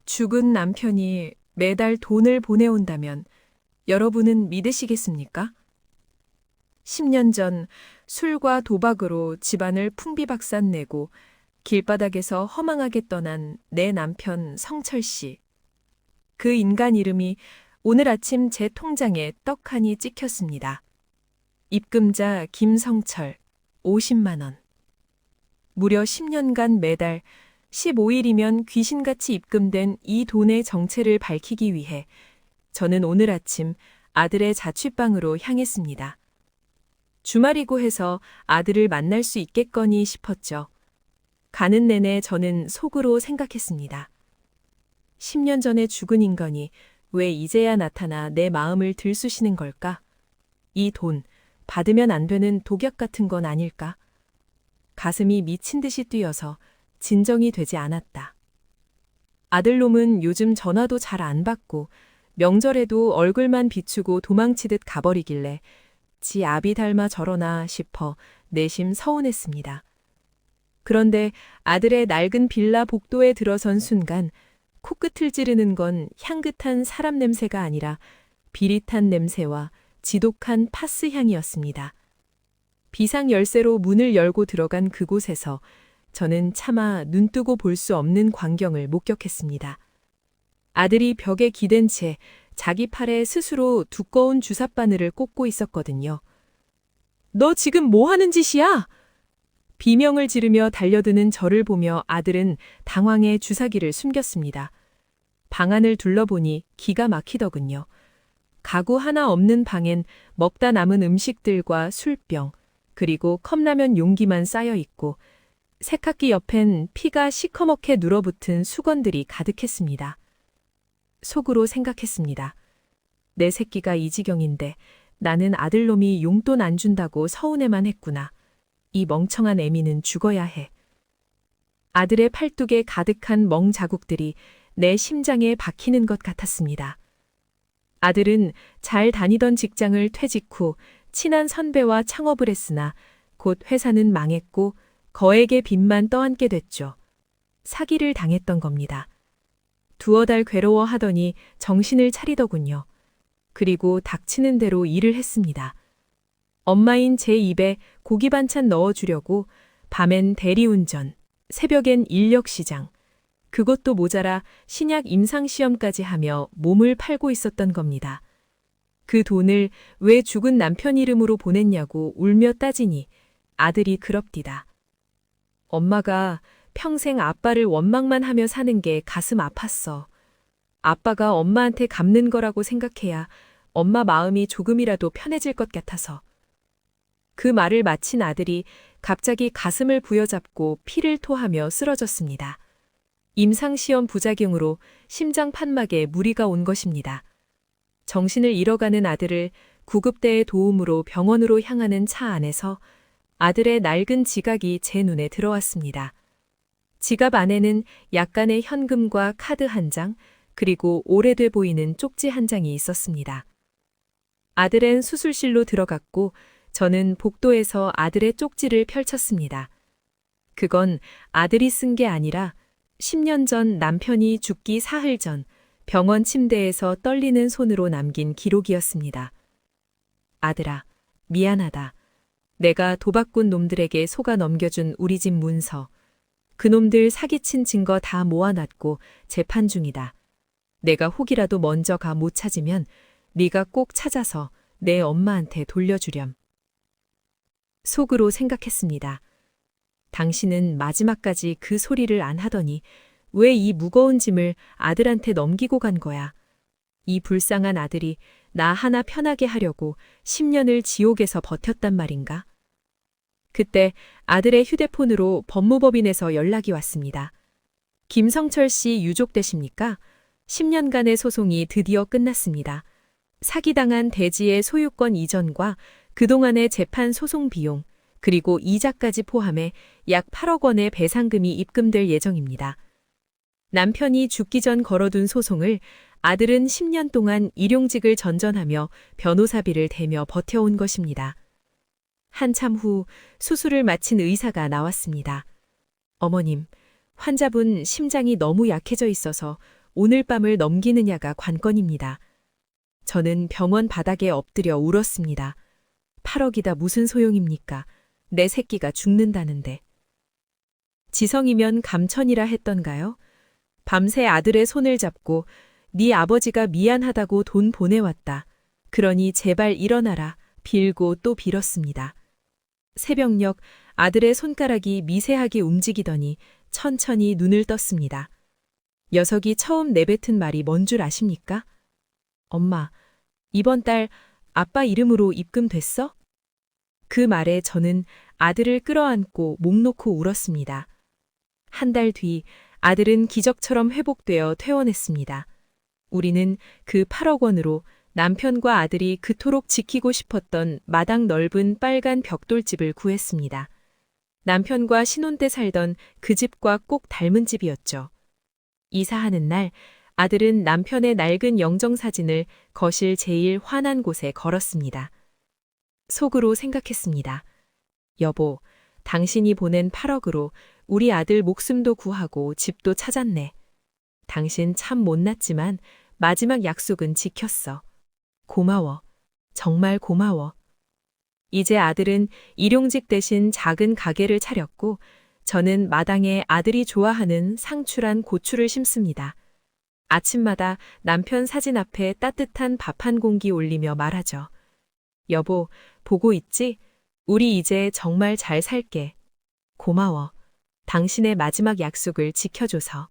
죽은 남편이 매달 돈을 보내온다면 여러분은 믿으시겠습니까? 10년 전 술과 도박으로 집안을 풍비박산 내고 길바닥에서 허망하게 떠난 내 남편 성철 씨. 그 인간 이름이 오늘 아침 제 통장에 떡하니 찍혔습니다. 입금자 김성철, 50만 원. 무려 10년간 매달 15일이면 귀신같이 입금된 이 돈의 정체를 밝히기 위해 저는 오늘 아침 아들의 자취방으로 향했습니다. 주말이고 해서 아들을 만날 수 있겠거니 싶었죠. 가는 내내 저는 속으로 생각했습니다. 10년 전에 죽은 인간이 왜 이제야 나타나 내 마음을 들쑤시는 걸까? 이 돈, 받으면 안 되는 독약 같은 건 아닐까? 가슴이 미친 듯이 뛰어서 진정이 되지 않았다. 아들놈은 요즘 전화도 잘 안 받고 명절에도 얼굴만 비추고 도망치듯 가버리길래 지 아비 닮아 저러나 싶어 내심 서운했습니다. 그런데 아들의 낡은 빌라 복도에 들어선 순간 코끝을 찌르는 건 향긋한 사람 냄새가 아니라 비릿한 냄새와 지독한 파스 향이었습니다. 비상 열쇠로 문을 열고 들어간 그곳에서 저는 차마 눈뜨고 볼 수 없는 광경을 목격했습니다. 아들이 벽에 기댄 채 자기 팔에 스스로 두꺼운 주삿바늘을 꽂고 있었거든요. 너 지금 뭐 하는 짓이야? 비명을 지르며 달려드는 저를 보며 아들은 당황해 주사기를 숨겼습니다. 방 안을 둘러보니 기가 막히더군요. 가구 하나 없는 방엔 먹다 남은 음식들과 술병, 그리고 컵라면 용기만 쌓여 있고 세탁기 옆엔 피가 시커멓게 눌어붙은 수건들이 가득했습니다. 속으로 생각했습니다. 내 새끼가 이 지경인데 나는 아들놈이 용돈 안 준다고 서운해만 했구나. 이 멍청한 애미는 죽어야 해. 아들의 팔뚝에 가득한 멍 자국들이 내 심장에 박히는 것 같았습니다. 아들은 잘 다니던 직장을 퇴직 후 친한 선배와 창업을 했으나 곧 회사는 망했고 거액의 빚만 떠안게 됐죠. 사기를 당했던 겁니다. 두어 달 괴로워하더니 정신을 차리더군요. 그리고 닥치는 대로 일을 했습니다. 엄마인 제 입에 고기 반찬 넣어주려고 밤엔 대리운전, 새벽엔 인력시장, 그것도 모자라 신약 임상시험까지 하며 몸을 팔고 있었던 겁니다. 그 돈을 왜 죽은 남편 이름으로 보냈냐고 울며 따지니 아들이 그럽디다. 엄마가 평생 아빠를 원망만 하며 사는 게 가슴 아팠어. 아빠가 엄마한테 갚는 거라고 생각해야 엄마 마음이 조금이라도 편해질 것 같아서. 그 말을 마친 아들이 갑자기 가슴을 부여잡고 피를 토하며 쓰러졌습니다. 임상시험 부작용으로 심장 판막에 무리가 온 것입니다. 정신을 잃어가는 아들을 구급대의 도움으로 병원으로 향하는 차 안에서 아들의 낡은 지갑이 제 눈에 들어왔습니다. 지갑 안에는 약간의 현금과 카드 한 장, 그리고 오래돼 보이는 쪽지 한 장이 있었습니다. 아들은 수술실로 들어갔고 저는 복도에서 아들의 쪽지를 펼쳤습니다. 그건 아들이 쓴 게 아니라 10년 전 남편이 죽기 사흘 전 병원 침대에서 떨리는 손으로 남긴 기록이었습니다. 아들아, 미안하다. 내가 도박꾼 놈들에게 속아 넘겨준 우리 집 문서. 그놈들 사기친 증거 다 모아놨고 재판 중이다. 내가 혹이라도 먼저 가 못 찾으면 네가 꼭 찾아서 내 엄마한테 돌려주렴. 속으로 생각했습니다. 당신은 마지막까지 그 소리를 안 하더니 왜 이 무거운 짐을 아들한테 넘기고 간 거야? 이 불쌍한 아들이 나 하나 편하게 하려고 10년을 지옥에서 버텼단 말인가? 그때 아들의 휴대폰으로 법무법인에서 연락이 왔습니다. 김성철 씨 유족 되십니까? 10년간의 소송이 드디어 끝났습니다. 사기당한 대지의 소유권 이전과 그동안의 재판 소송 비용, 그리고 이자까지 포함해 약 8억 원의 배상금이 입금될 예정입니다. 남편이 죽기 전 걸어둔 소송을 아들은 10년 동안 일용직을 전전하며 변호사비를 대며 버텨온 것입니다. 한참 후 수술을 마친 의사가 나왔습니다. 어머님, 환자분 심장이 너무 약해져 있어서 오늘 밤을 넘기느냐가 관건입니다. 저는 병원 바닥에 엎드려 울었습니다. 8억이다 무슨 소용입니까? 내 새끼가 죽는다는데. 지성이면 감천이라 했던가요? 밤새 아들의 손을 잡고 네 아버지가 미안하다고 돈 보내왔다. 그러니 제발 일어나라. 빌고 또 빌었습니다. 새벽녘 아들의 손가락이 미세하게 움직이더니 천천히 눈을 떴습니다. 녀석이 처음 내뱉은 말이 뭔 줄 아십니까? 엄마, 이번 달 아빠 이름으로 입금됐어? 그 말에 저는 아들을 끌어안고 목 놓고 울었습니다. 한 달 뒤 아들은 기적처럼 회복되어 퇴원했습니다. 우리는 그 8억 원으로 남편과 아들이 그토록 지키고 싶었던 마당 넓은 빨간 벽돌집을 구했습니다. 남편과 신혼 때 살던 그 집과 꼭 닮은 집이었죠. 이사하는 날 아들은 남편의 낡은 영정사진을 거실 제일 환한 곳에 걸었습니다. 속으로 생각했습니다. 여보, 당신이 보낸 8억으로 우리 아들 목숨도 구하고 집도 찾았네. 당신 참 못났지만 마지막 약속은 지켰어. 고마워. 정말 고마워. 이제 아들은 일용직 대신 작은 가게를 차렸고 저는 마당에 아들이 좋아하는 상추란 고추를 심습니다. 아침마다 남편 사진 앞에 따뜻한 밥 한 공기 올리며 말하죠. 여보, 보고 있지? 우리 이제 정말 잘 살게. 고마워. 당신의 마지막 약속을 지켜줘서.